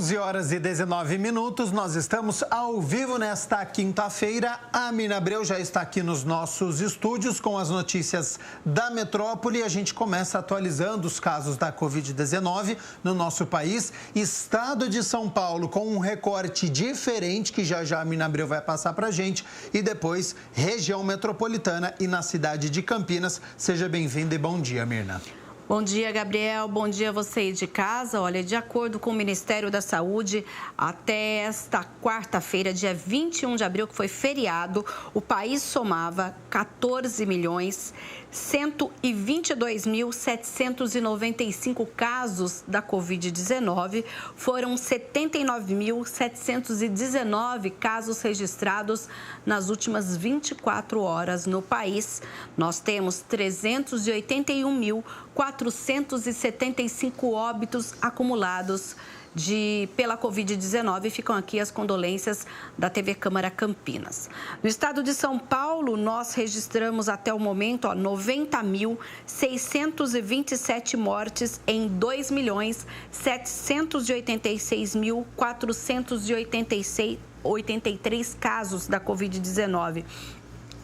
11 horas e 19 minutos, nós estamos ao vivo nesta quinta-feira. A Mirna Abreu já está aqui nos nossos estúdios com as notícias da metrópole. A gente começa atualizando os casos da Covid-19 no nosso país. Estado de São Paulo com um recorte diferente que já a Mirna Abreu vai passar para a gente. E depois, região metropolitana e na cidade de Campinas. Seja bem-vinda e bom dia, Mirna. Bom dia, Gabriel. Bom dia a você aí de casa. Olha, de acordo com o Ministério da Saúde, até esta quarta-feira, dia 21 de abril, que foi feriado, o país somava 14.122.795 casos da Covid-19. Foram 79.719 casos registrados nas últimas 24 horas no país. Nós temos 381.475 óbitos acumulados pela Covid-19. Ficam aqui as condolências da TV Câmara Campinas. No estado de São Paulo, nós registramos até o momento 90.627 mortes em 2.686.483 casos da Covid-19.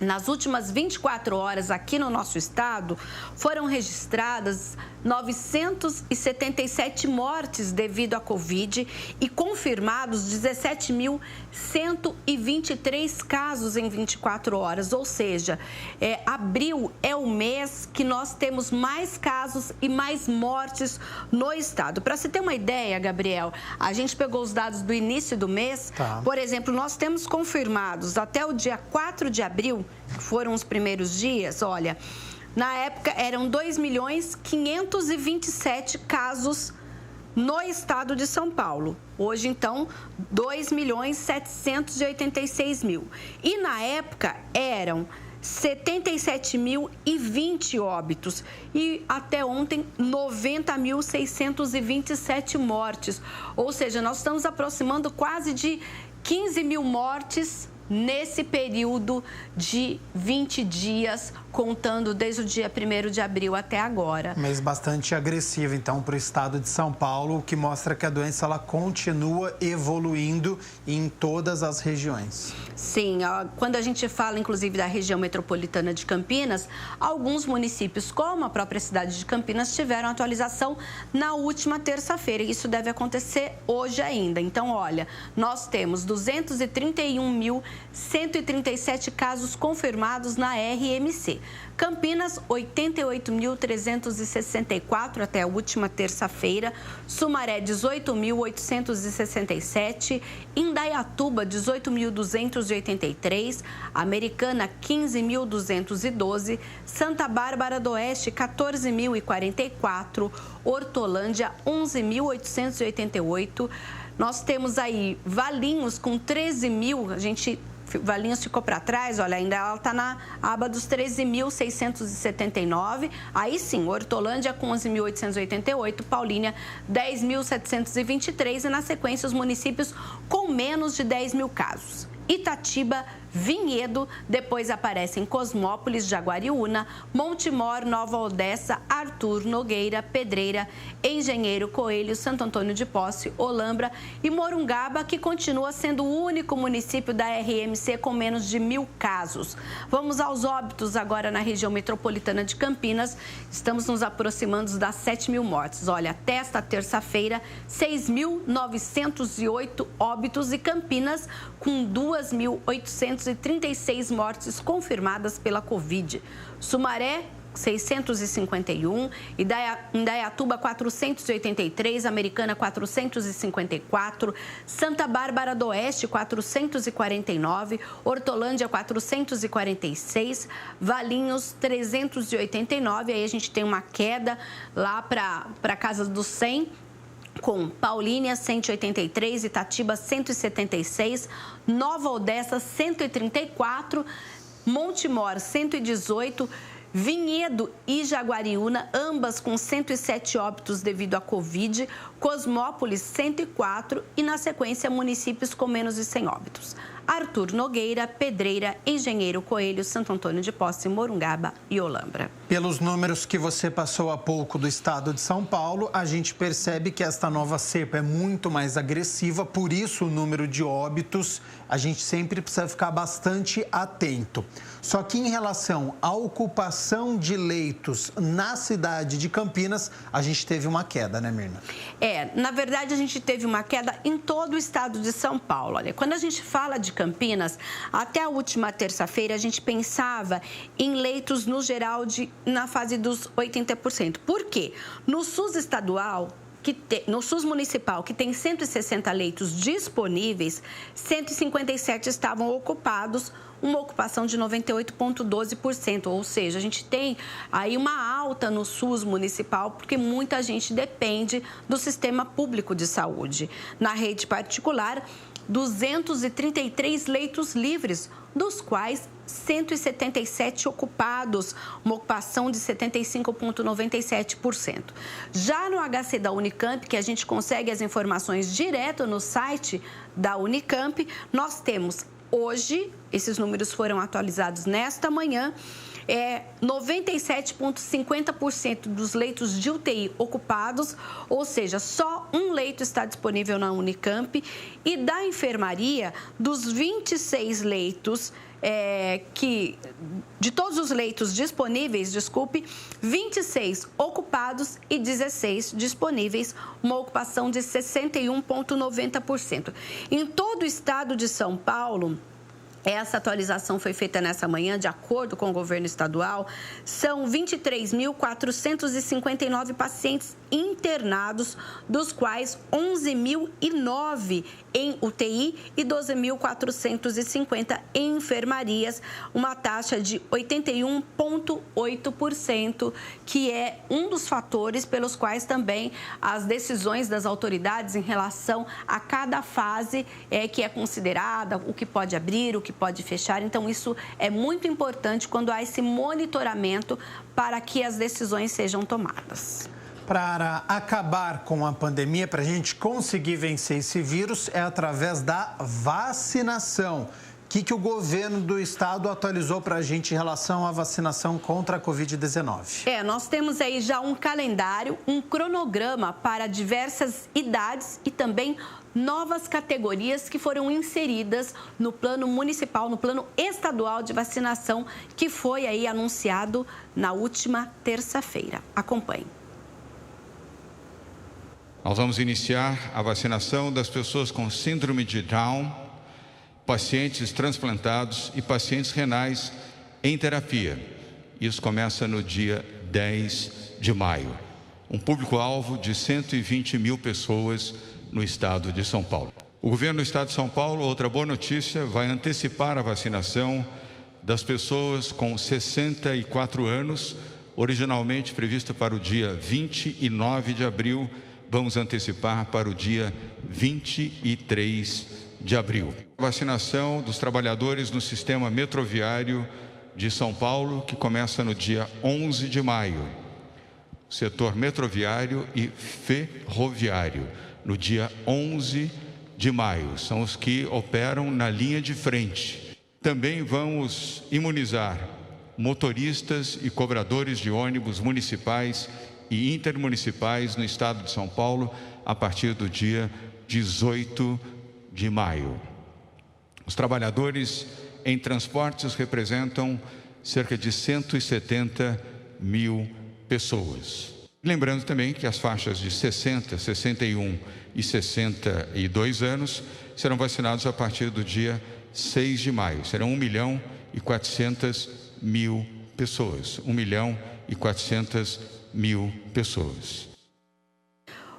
Nas últimas 24 horas, aqui no nosso estado, foram registradas 977 mortes devido à Covid e confirmados 17.123 casos em 24 horas. Ou seja, abril é o mês que nós temos mais casos e mais mortes no estado. Para você ter uma ideia, Gabriel, a gente pegou os dados do início do mês. Por exemplo, nós temos confirmados até o dia 4 de abril, que foram os primeiros dias, olha, na época eram 2.527 casos no estado de São Paulo. Hoje, então, 2.786.000. E na época eram 77.020 óbitos e até ontem 90.627 mortes. Ou seja, nós estamos aproximando quase de 15.000 mortes nesse período de 20 dias, contando desde o dia 1º de abril até agora. Mês bastante agressivo, então, para o estado de São Paulo, o que mostra que a doença ela continua evoluindo em todas as regiões. Sim, quando a gente fala, inclusive, da região metropolitana de Campinas, alguns municípios, como a própria cidade de Campinas, tiveram atualização na última terça-feira. Isso deve acontecer hoje ainda. Então, olha, nós temos 231.137 casos confirmados na RMC. Campinas, 88.364 até a última terça-feira. Sumaré, 18.867. Indaiatuba, 18.283. Americana, 15.212. Santa Bárbara do Oeste, 14.044. Hortolândia, 11.888. Nós temos aí Valinhos com 13.000, Valinhos ficou para trás, olha, ainda ela está na aba dos 13.679. Aí sim, Hortolândia com 11.888, Paulínia 10.723 e na sequência os municípios com menos de 10.000 casos. Itatiba, Vinhedo, depois aparecem Cosmópolis, Jaguariúna, Montemor, Nova Odessa, Arthur, Nogueira, Pedreira, Engenheiro, Coelho, Santo Antônio de Posse, Olambra e Morungaba, que continua sendo o único município da RMC com menos de 1.000 casos. Vamos aos óbitos agora na região metropolitana de Campinas. Estamos nos aproximando das 7.000 mortes. Olha, até esta terça-feira, 6.908 óbitos e Campinas com 2.836 mortes confirmadas pela Covid. Sumaré, 651, Indaiatuba 483, Americana 454, Santa Bárbara do Oeste 449, Hortolândia 446, Valinhos 389, aí a gente tem uma queda lá para casa dos 100, com Paulínia 183, Itatiba 176, Nova Odessa 134, Montemor 118, Vinhedo e Jaguariúna, ambas com 107 óbitos devido à Covid, Cosmópolis 104 e, na sequência, municípios com menos de 100 óbitos. Arthur Nogueira, Pedreira, Engenheiro Coelho, Santo Antônio de Posse, Morungaba e Olambra. Pelos números que você passou há pouco do estado de São Paulo, a gente percebe que esta nova cepa é muito mais agressiva, por isso o número de óbitos, a gente sempre precisa ficar bastante atento. Só que em relação à ocupação de leitos na cidade de Campinas, a gente teve uma queda, né, Mirna? Na verdade, a gente teve uma queda em todo o estado de São Paulo. Olha, quando a gente fala de Campinas, até a última terça-feira, a gente pensava em leitos no geral na fase dos 80%. Por quê? No SUS estadual, no SUS municipal, que tem 160 leitos disponíveis, 157 estavam ocupados, uma ocupação de 98,12%, ou seja, a gente tem aí uma alta no SUS municipal, porque muita gente depende do sistema público de saúde. Na rede particular, 233 leitos livres, dos quais 177 ocupados, uma ocupação de 75,97%. Já no HC da Unicamp, que a gente consegue as informações direto no site da Unicamp, nós temos hoje, esses números foram atualizados nesta manhã, 97,50% dos leitos de UTI ocupados, ou seja, só um leito está disponível na Unicamp. E da enfermaria, dos 26 leitos, de todos os leitos disponíveis, 26 ocupados e 16 disponíveis, uma ocupação de 61,90%. Em todo o estado de São Paulo, essa atualização foi feita nessa manhã, de acordo com o governo estadual, são 23.459 pacientes internados, dos quais 11.009 em UTI e 12.450 em enfermarias, uma taxa de 81,8%, que é um dos fatores pelos quais também as decisões das autoridades em relação a cada fase que é considerada, o que pode abrir, o que pode fechar. Então, isso é muito importante quando há esse monitoramento para que as decisões sejam tomadas. Para acabar com a pandemia, para a gente conseguir vencer esse vírus, é através da vacinação. O que o governo do estado atualizou para a gente em relação à vacinação contra a Covid-19? Nós temos aí já um calendário, um cronograma para diversas idades e também novas categorias que foram inseridas no plano municipal, no plano estadual de vacinação, que foi aí anunciado na última terça-feira. Acompanhe. Nós vamos iniciar a vacinação das pessoas com síndrome de Down, pacientes transplantados e pacientes renais em terapia. Isso começa no dia 10 de maio. Um público-alvo de 120 mil pessoas no estado de São Paulo. O governo do estado de São Paulo, outra boa notícia, vai antecipar a vacinação das pessoas com 64 anos, originalmente prevista para o dia 29 de abril, vamos antecipar para o dia 23 de abril. Vacinação dos trabalhadores no sistema metroviário de São Paulo, que começa no dia 11 de maio. Setor metroviário e ferroviário, no dia 11 de maio. São os que operam na linha de frente. Também vamos imunizar motoristas e cobradores de ônibus municipais e intermunicipais no estado de São Paulo a partir do dia 18 de maio. Os trabalhadores em transportes representam cerca de 170 mil pessoas. Lembrando também que as faixas de 60, 61 e 62 anos serão vacinados a partir do dia 6 de maio. Serão 1.400.000 pessoas. 1.400.000 pessoas.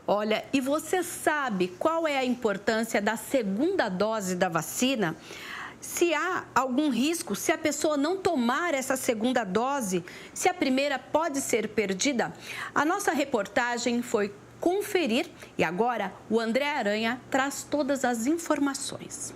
Olha, e você sabe qual é a importância da segunda dose da vacina? Se há algum risco, se a pessoa não tomar essa segunda dose, se a primeira pode ser perdida? A nossa reportagem foi conferir e agora o André Aranha traz todas as informações.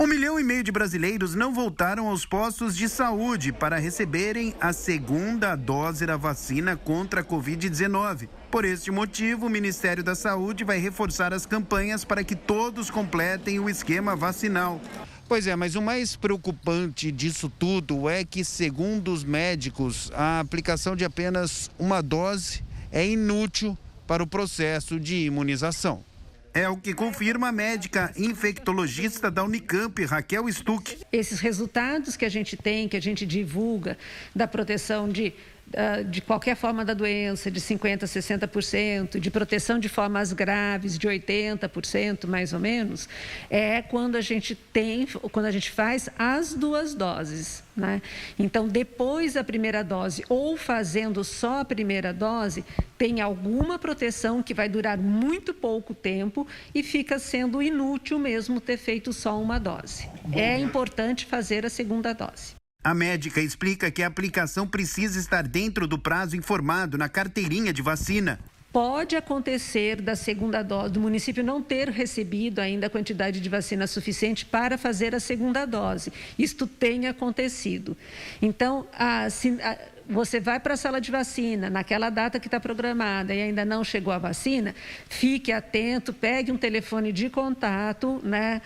1,5 milhão de brasileiros não voltaram aos postos de saúde para receberem a segunda dose da vacina contra a Covid-19. Por este motivo, o Ministério da Saúde vai reforçar as campanhas para que todos completem o esquema vacinal. Pois é, mas o mais preocupante disso tudo é que, segundo os médicos, a aplicação de apenas uma dose é inútil para o processo de imunização. É o que confirma a médica infectologista da Unicamp, Raquel Stuck. Esses resultados que a gente tem, que a gente divulga, da proteção de qualquer forma da doença, de 50% a 60%, de proteção de formas graves, de 80%, mais ou menos, é quando a gente faz as 2 doses, né? Então, depois da primeira dose ou fazendo só a primeira dose, tem alguma proteção que vai durar muito pouco tempo e fica sendo inútil mesmo ter feito só uma dose. É importante fazer a segunda dose. A médica explica que a aplicação precisa estar dentro do prazo informado na carteirinha de vacina. Pode acontecer da segunda dose, do município não ter recebido ainda a quantidade de vacina suficiente para fazer a segunda dose. Isto tem acontecido. Então, você vai para a sala de vacina, naquela data que está programada e ainda não chegou a vacina, fique atento, pegue um telefone de contato, né,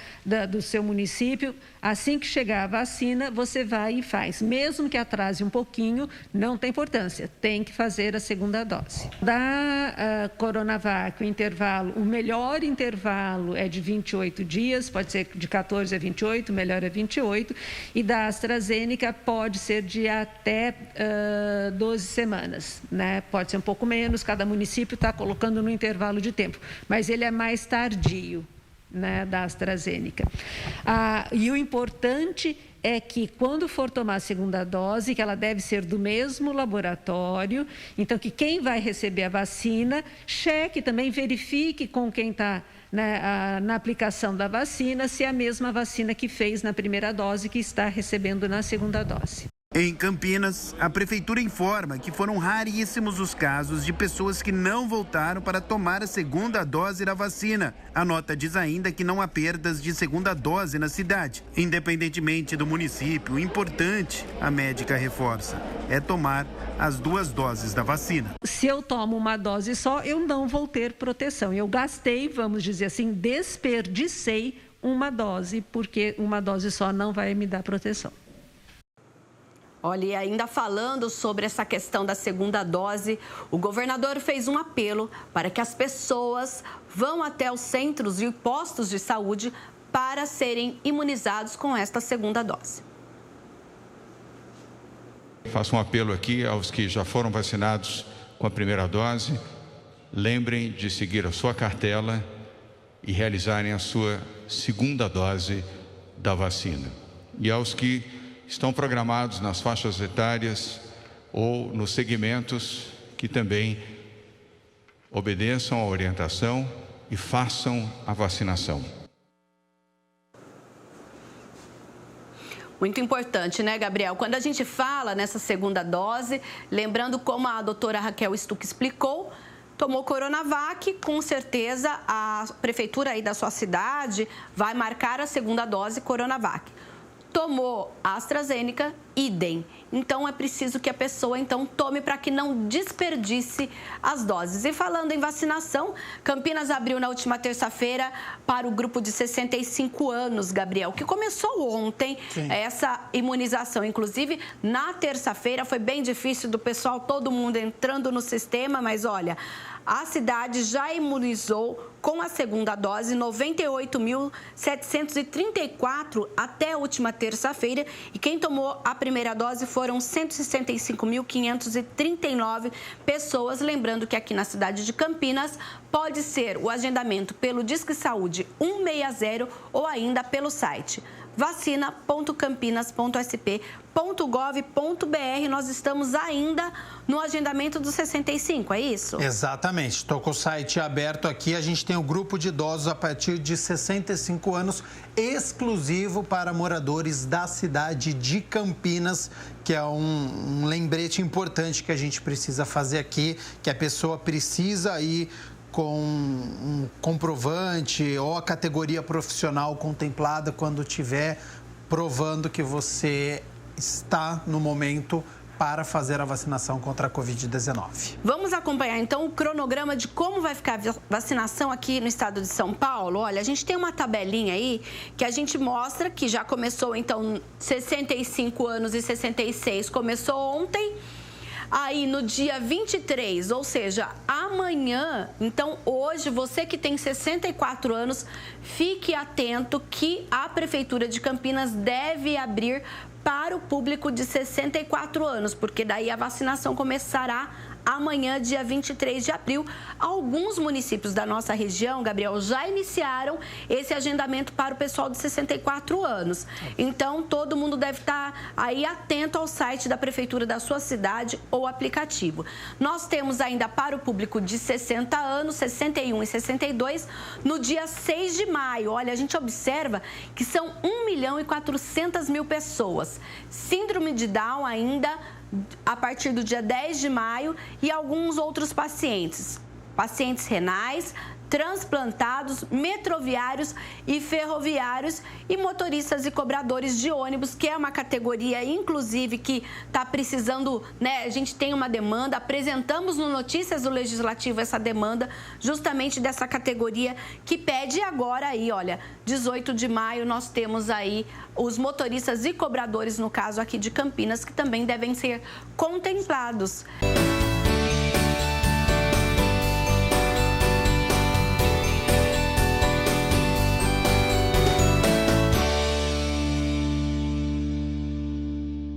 do seu município. Assim que chegar a vacina, você vai e faz. Mesmo que atrase um pouquinho, não tem importância, tem que fazer a segunda dose. Da Coronavac, o melhor intervalo é de 28 dias, pode ser de 14 a 28, o melhor é 28. E da AstraZeneca pode ser de até 12 semanas, né? Pode ser um pouco menos, cada município está colocando no intervalo de tempo, mas ele é mais tardio, né, da AstraZeneca. E o importante é que quando for tomar a segunda dose, que ela deve ser do mesmo laboratório, então que quem vai receber a vacina, cheque também, verifique com quem está, né, na aplicação da vacina, se é a mesma vacina que fez na primeira dose que está recebendo na segunda dose. Em Campinas, a prefeitura informa que foram raríssimos os casos de pessoas que não voltaram para tomar a segunda dose da vacina. A nota diz ainda que não há perdas de segunda dose na cidade. Independentemente do município, o importante, a médica reforça, é tomar as 2 doses da vacina. Se eu tomo uma dose só, eu não vou ter proteção. Eu gastei, vamos dizer assim, desperdicei uma dose, porque uma dose só não vai me dar proteção. Olha, e ainda falando sobre essa questão da segunda dose, o governador fez um apelo para que as pessoas vão até os centros e postos de saúde para serem imunizados com esta segunda dose. Faço um apelo aqui aos que já foram vacinados com a primeira dose. Lembrem de seguir a sua cartela e realizarem a sua segunda dose da vacina. E aos que estão programados nas faixas etárias ou nos segmentos, que também obedeçam à orientação e façam a vacinação. Muito importante, né, Gabriel? Quando a gente fala nessa segunda dose, lembrando como a doutora Raquel Stuck explicou, tomou Coronavac, com certeza a prefeitura aí da sua cidade vai marcar a segunda dose Coronavac. Tomou a AstraZeneca, idem. Então, é preciso que a pessoa, então, tome para que não desperdice as doses. E falando em vacinação, Campinas abriu na última terça-feira para o grupo de 65 anos, Gabriel, que começou ontem. Sim. Essa imunização. Inclusive, na terça-feira foi bem difícil do pessoal, todo mundo entrando no sistema, mas olha, a cidade já imunizou com a segunda dose 98.734 até a última terça-feira, e quem tomou a primeira dose foram 165.539 pessoas. Lembrando que aqui na cidade de Campinas pode ser o agendamento pelo Disque Saúde 160 ou ainda pelo site vacina.campinas.sp.gov.br. Nós estamos ainda no agendamento dos 65, é isso? Exatamente. Estou com o site aberto aqui. A gente tem o grupo de idosos a partir de 65 anos, exclusivo para moradores da cidade de Campinas, que é um lembrete importante que a gente precisa fazer aqui, que a pessoa precisa ir com um comprovante ou a categoria profissional contemplada quando tiver provando que você está no momento para fazer a vacinação contra a Covid-19. Vamos acompanhar, então, o cronograma de como vai ficar a vacinação aqui no estado de São Paulo. Olha, a gente tem uma tabelinha aí que a gente mostra que já começou, então, 65 anos e 66 começou ontem. Aí, no dia 23, ou seja, amanhã, então hoje, você que tem 64 anos, fique atento que a Prefeitura de Campinas deve abrir para o público de 64 anos, porque daí a vacinação começará amanhã, dia 23 de abril. Alguns municípios da nossa região, Gabriel, já iniciaram esse agendamento para o pessoal de 64 anos. Então, todo mundo deve estar aí atento ao site da Prefeitura da sua cidade ou aplicativo. Nós temos ainda para o público de 60 anos, 61 e 62, no dia 6 de maio. Olha, a gente observa que são 1.400.000 pessoas. Síndrome de Down ainda a partir do dia 10 de maio e alguns outros pacientes renais, transplantados, metroviários e ferroviários e motoristas e cobradores de ônibus, que é uma categoria, inclusive, que está precisando, né? A gente tem uma demanda, apresentamos no Notícias do Legislativo essa demanda justamente dessa categoria que pede agora aí, olha, 18 de maio nós temos aí os motoristas e cobradores, no caso aqui de Campinas, que também devem ser contemplados.